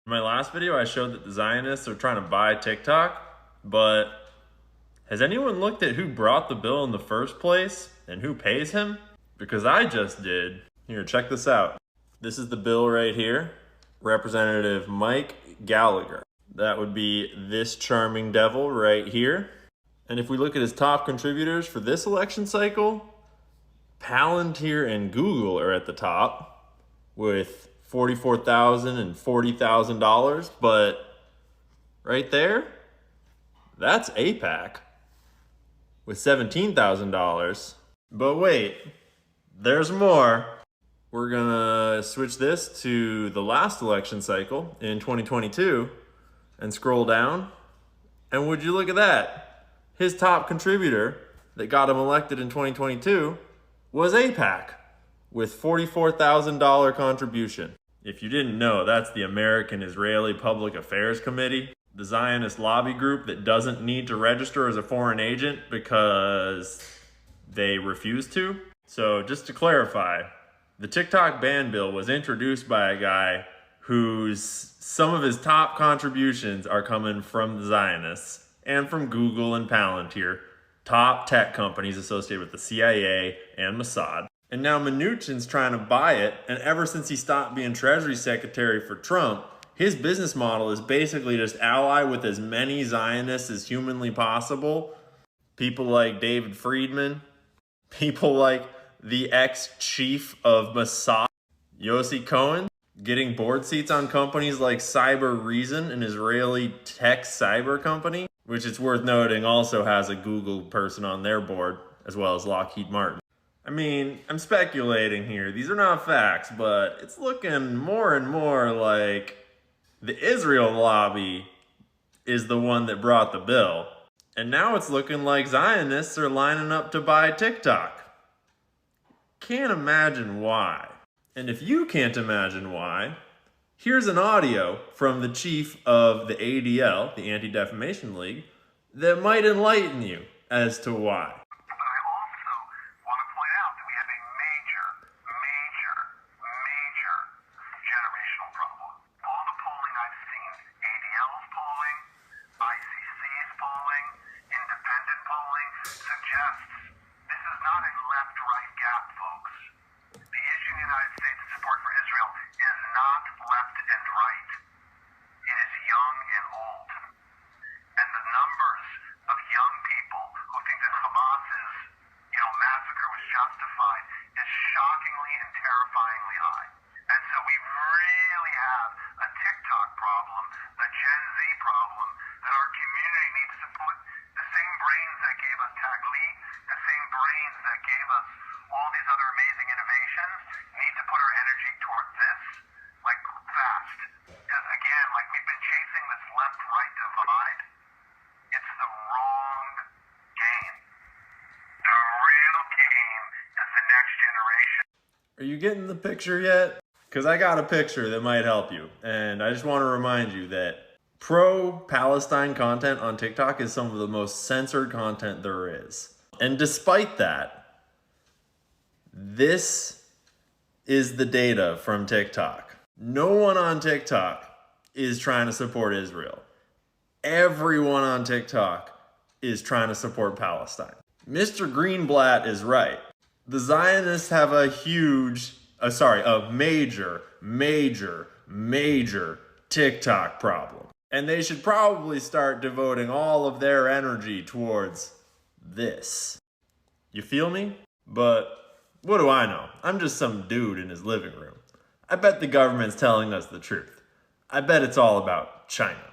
In my last video, I showed that the Zionists are trying to buy TikTok, but has anyone looked at who brought the bill in the first place and who pays him? Because I just did. Here, check this out. This is the bill right here. Representative Mike Gallagher. That would be this charming devil right here. And if we look at his top contributors for this election cycle, Palantir and Google are at the top with $44,000 and $40,000, but right there, that's AIPAC with $17,000. But wait, there's more. We're gonna switch this to the last election cycle in 2022 and scroll down. And would you look at that? His top contributor that got him elected in 2022 was AIPAC with $44,000 contribution. If you didn't know, that's the American Israeli Public Affairs Committee, the Zionist lobby group that doesn't need to register as a foreign agent because they refuse to. So just to clarify, the TikTok ban bill was introduced by a guy whose some of his top contributions are coming from the Zionists and from Google and Palantir, top tech companies associated with the CIA and Mossad. And now Mnuchin's trying to buy it, and ever since he stopped being Treasury Secretary for Trump, his business model is basically just ally with as many Zionists as humanly possible. People like David Friedman, people like the ex-chief of Mossad, Yossi Cohen, getting board seats on companies like Cyber Reason, an Israeli tech cyber company, which it's worth noting also has a Google person on their board, as well as Lockheed Martin. I mean, I'm speculating here. These are not facts, but it's looking more and more like the Israel lobby is the one that brought the bill. And now it's looking like Zionists are lining up to buy TikTok. Can't imagine why. And if you can't imagine why, here's an audio from the chief of the ADL, the Anti-Defamation League, that might enlighten you as to why. Justified is shockingly and terrifyingly high. And so we really have a TikTok problem, a Gen Z problem, that our community needs to put the same brains that gave us Taglit, the same brains that gave us all these other amazing innovations, need to put our energy towards this, like, fast. Because again, like, we've been chasing this left-right divide. It's the wrong game. The real game is the next generation. Are you getting the picture yet? Because I got a picture that might help you. And I just want to remind you that pro-Palestine content on TikTok is some of the most censored content there is. And despite that, this is the data from TikTok. No one on TikTok is trying to support Israel. Everyone on TikTok is trying to support Palestine. Mr. Greenblatt is right. The Zionists have a major TikTok problem. And they should probably start devoting all of their energy towards this. You feel me? But what do I know? I'm just some dude in his living room. I bet the government's telling us the truth. I bet it's all about China.